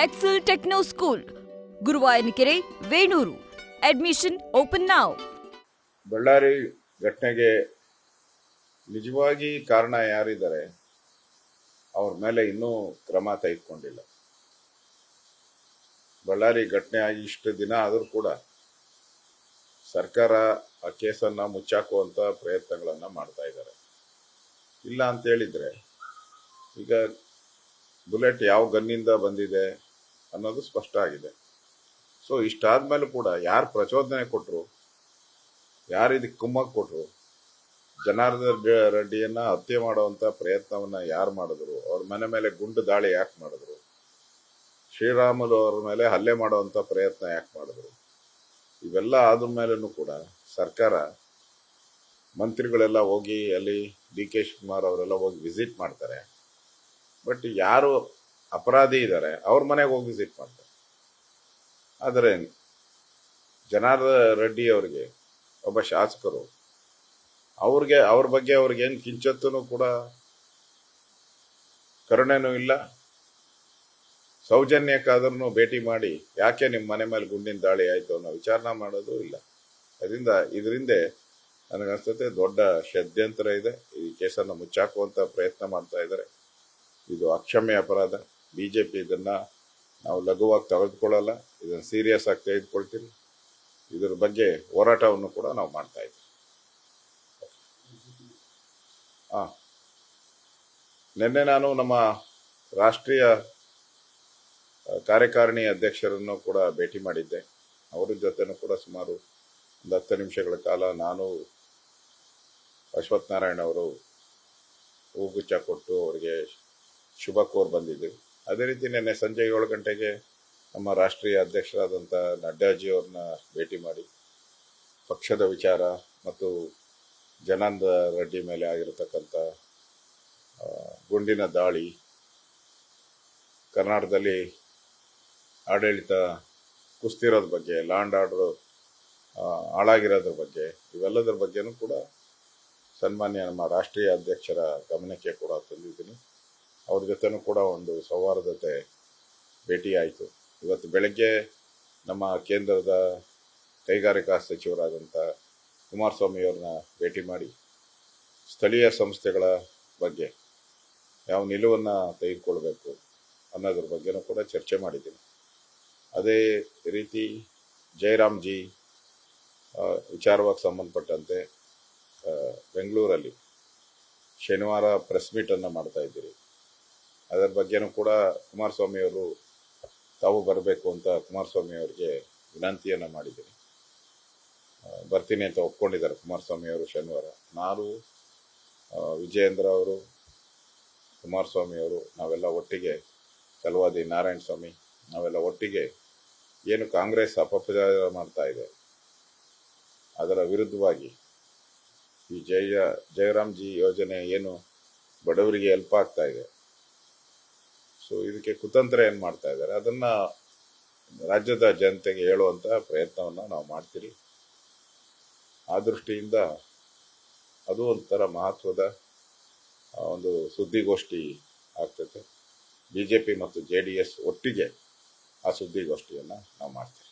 Excel Techno School, Guruvayanakere, Venur. Admission open now. Ballari ಘಟನೆಗೆ ನಿಜವಾಗಿ ಕಾರಣ ಯಾರಿದ್ದಾರೆ ಅವ್ರ ಮೇಲೆ ಇನ್ನೂ ಕ್ರಮ ತೆಗೆದುಕೊಂಡಿಲ್ಲ. ಬಳ್ಳಾರಿ ಘಟನೆ ಆಗಿ ಇಷ್ಟು ದಿನ ಆದರೂ ಕೂಡ ಸರ್ಕಾರ ಆ ಕೇಸನ್ನು ಮುಚ್ಚಾಕುವಂಥ ಪ್ರಯತ್ನಗಳನ್ನು ಮಾಡ್ತಾ ಇದ್ದಾರೆ. ಇಲ್ಲ ಅಂತ ಹೇಳಿದ್ರೆ ಈಗ ಬುಲೆಟ್ ಯಾವ ಗನ್ನಿಂದ ಬಂದಿದೆ ಅನ್ನೋದು ಸ್ಪಷ್ಟ ಆಗಿದೆ. ಸೊ ಇಷ್ಟಾದ್ಮೇಲೆ ಕೂಡ ಯಾರು ಪ್ರಚೋದನೆ ಕೊಟ್ಟರು, ಯಾರು ಇದಕ್ಕೆ ಕುಮ್ಮಕ್ ಕೊಟ್ಟರು, ಜನಾರ್ದನ್ ರೆಡ್ಡಿಯನ್ನ ಹತ್ಯೆ ಮಾಡುವಂಥ ಪ್ರಯತ್ನವನ್ನ ಯಾರು ಮಾಡಿದ್ರು, ಅವ್ರ ಮನೆ ಮೇಲೆ ಗುಂಡು ದಾಳಿ ಯಾಕೆ ಮಾಡಿದ್ರು, ಶ್ರೀರಾಮುಲು ಅವ್ರ ಮೇಲೆ ಹಲ್ಲೆ ಮಾಡುವಂಥ ಪ್ರಯತ್ನ ಯಾಕೆ ಮಾಡಿದ್ರು, ಇವೆಲ್ಲ ಆದ ಮೇಲೂ ಕೂಡ ಸರ್ಕಾರ ಮಂತ್ರಿಗಳೆಲ್ಲ ಹೋಗಿ ಅಲ್ಲಿ ಡಿ ಕೆ ಶಿವಕುಮಾರ್ ಅವರೆಲ್ಲ ಹೋಗಿ ವಿಸಿಟ್ ಮಾಡ್ತಾರೆ. ಬಟ್ ಯಾರು ಅಪರಾಧಿ ಇದ್ದಾರೆ ಅವ್ರ ಮನೆಗೆ ಹೋಗಿ ವಿಸಿಟ್ ಮಾಡ್ತಾರೆ. ಆದರೆ ಜನಾರ್ದನ್ ರೆಡ್ಡಿ ಅವರಿಗೆ ಒಬ್ಬ ಶಾಸಕರು ಅವ್ರ ಬಗ್ಗೆ ಅವ್ರಿಗೇನು ಕಿಂಚತ್ತೂ ಕೂಡ ಕರುಣೆನೂ ಇಲ್ಲ, ಸೌಜನ್ಯಕ್ಕಾದ್ರೂ ಭೇಟಿ ಮಾಡಿ ಯಾಕೆ ನಿಮ್ಮ ಮನೆ ಮೇಲೆ ಗುಂಡಿನ ದಾಳಿ ಆಯಿತು ಅನ್ನೋ ವಿಚಾರಣೆ ಮಾಡೋದು ಇಲ್ಲ. ಇದರಿಂದ ನನಗನ್ಸುತ್ತೆ ದೊಡ್ಡ ಷಡ್ಯಂತ್ರ ಇದೆ. ಈ ಕೇಸನ್ನು ಮುಚ್ಚಾಕುವಂಥ ಪ್ರಯತ್ನ ಮಾಡ್ತಾ ಇದ್ದಾರೆ. ಇದು ಅಕ್ಷಮ್ಯ ಅಪರಾಧ. BJP ಇದನ್ನು ನಾವು ಲಘುವಾಗಿ ತೆಗೆದುಕೊಳ್ಳಲ್ಲ, ಇದನ್ನು ಸೀರಿಯಸ್ ಆಗಿ ತೆಗೆದುಕೊಳ್ತೀವಿ. ಇದರ ಬಗ್ಗೆ ಹೋರಾಟವನ್ನು ಕೂಡ ನಾವು ಮಾಡ್ತಾ ಇದ್ದೀವಿ. ನಿನ್ನೆ ನಾನು ನಮ್ಮ ರಾಷ್ಟ್ರೀಯ ಕಾರ್ಯಕಾರಿಣಿ ಅಧ್ಯಕ್ಷರನ್ನು ಕೂಡ ಭೇಟಿ ಮಾಡಿದ್ದೆ. ಅವರ ಜೊತೆನೂ ಕೂಡ ಸುಮಾರು 10 ನಿಮಿಷಗಳ ಕಾಲ ನಾನು ಅಶ್ವಥ್ ನಾರಾಯಣ ಅವರು ಹೂಗುಚ್ಛ ಕೊಟ್ಟು ಅವರಿಗೆ ಶುಭ ಕೋರ್ ಬಂದಿದ್ದೆ. ಅದೇ ರೀತಿ ನಿನ್ನೆ ಸಂಜೆ 7 ಗಂಟೆಗೆ ನಮ್ಮ ರಾಷ್ಟ್ರೀಯ ಅಧ್ಯಕ್ಷರಾದಂಥ ನಡ್ಡಾಜಿ ಅವ್ರನ್ನ ಭೇಟಿ ಮಾಡಿ ಪಕ್ಷದ ವಿಚಾರ ಮತ್ತು ಜನಾರ್ದನ್ ರೆಡ್ಡಿ ಮೇಲೆ ಆಗಿರತಕ್ಕಂಥ ಗುಂಡಿನ ದಾಳಿ, ಕರ್ನಾಟಕದಲ್ಲಿ ಆಡಳಿತ ಕುಸ್ತಿರೋದ್ರ ಬಗ್ಗೆ, ಲಾ ಆ್ಯಂಡ್ ಆರ್ಡರ್ ಹಾಳಾಗಿರೋದ್ರ ಬಗ್ಗೆ, ಇವೆಲ್ಲದರ ಬಗ್ಗೆನೂ ಕೂಡ ಸನ್ಮಾನ್ಯ ನಮ್ಮ ರಾಷ್ಟ್ರೀಯ ಅಧ್ಯಕ್ಷರ ಗಮನಕ್ಕೆ ಕೂಡ ತಂದಿದ್ದೀನಿ. ಅವ್ರ ಜೊತೆನೂ ಕೂಡ ಒಂದು ಸೌಹಾರ್ದತೆ ಭೇಟಿ ಆಯಿತು. ಇವತ್ತು ಬೆಳಗ್ಗೆ ನಮ್ಮ ಕೇಂದ್ರದ ಕೈಗಾರಿಕಾ ಸಚಿವರಾದಂಥ ಕುಮಾರಸ್ವಾಮಿ ಅವ್ರನ್ನ ಭೇಟಿ ಮಾಡಿ ಸ್ಥಳೀಯ ಸಂಸ್ಥೆಗಳ ಬಗ್ಗೆ ಯಾವ ನಿಲುವನ್ನು ತೆಗೆದುಕೊಳ್ಬೇಕು ಅನ್ನೋದ್ರ ಬಗ್ಗೆನೂ ಕೂಡ ಚರ್ಚೆ ಮಾಡಿದ್ದೀನಿ. ಅದೇ ರೀತಿ ಜಯರಾಮ್ ಜಿ ವಿಚಾರವಾಗಿ ಸಂಬಂಧಪಟ್ಟಂತೆ ಬೆಂಗಳೂರಲ್ಲಿ ಶನಿವಾರ ಪ್ರೆಸ್ ಮೀಟನ್ನು ಮಾಡ್ತಾ ಇದ್ದೀರಿ. ಅದರ ಬಗ್ಗೆನೂ ಕೂಡ ಕುಮಾರಸ್ವಾಮಿ ಅವರು ತಾವು ಬರಬೇಕು ಅಂತ ಕುಮಾರಸ್ವಾಮಿ ಅವರಿಗೆ ವಿನಂತಿಯನ್ನು ಮಾಡಿದ್ದೀನಿ. ಬರ್ತೀನಿ ಅಂತ ಒಪ್ಕೊಂಡಿದ್ದಾರೆ ಕುಮಾರಸ್ವಾಮಿ ಅವರು ಶನಿವಾರ. ನಾನು ವಿಜಯೇಂದ್ರ ಅವರು, ಕುಮಾರಸ್ವಾಮಿ ಅವರು, ನಾವೆಲ್ಲ ಒಟ್ಟಿಗೆ, ಕಲ್ವಾದಿ ನಾರಾಯಣ ಸ್ವಾಮಿ, ನಾವೆಲ್ಲ ಒಟ್ಟಿಗೆ ಏನು ಕಾಂಗ್ರೆಸ್ ಅಪಪ್ರಚಾರ ಮಾಡ್ತಾ ಇದೆ ಅದರ ವಿರುದ್ಧವಾಗಿ ಈ ಜಯರಾಮ್ ಜಿ ಯೋಜನೆ ಏನು ಬಡವರಿಗೆ ಹೆಲ್ಪ್ ಆಗ್ತಾ ಇದೆ, ಸೊ ಇದಕ್ಕೆ ಕುತಂತ್ರ ಏನು ಮಾಡ್ತಾ ಇದ್ದಾರೆ ಅದನ್ನು ರಾಜ್ಯದ ಜನತೆಗೆ ಹೇಳುವಂಥ ಪ್ರಯತ್ನವನ್ನು ನಾವು ಮಾಡ್ತೀರಿ. ಆ ದೃಷ್ಟಿಯಿಂದ ಅದು ಒಂಥರ ಮಹತ್ವದ ಒಂದು ಸುದ್ದಿಗೋಷ್ಠಿ ಆಗ್ತೈತೆ. BJP ಮತ್ತು JDS ಒಟ್ಟಿಗೆ ಆ ಸುದ್ದಿಗೋಷ್ಠಿಯನ್ನು ನಾವು ಮಾಡ್ತೀವಿ.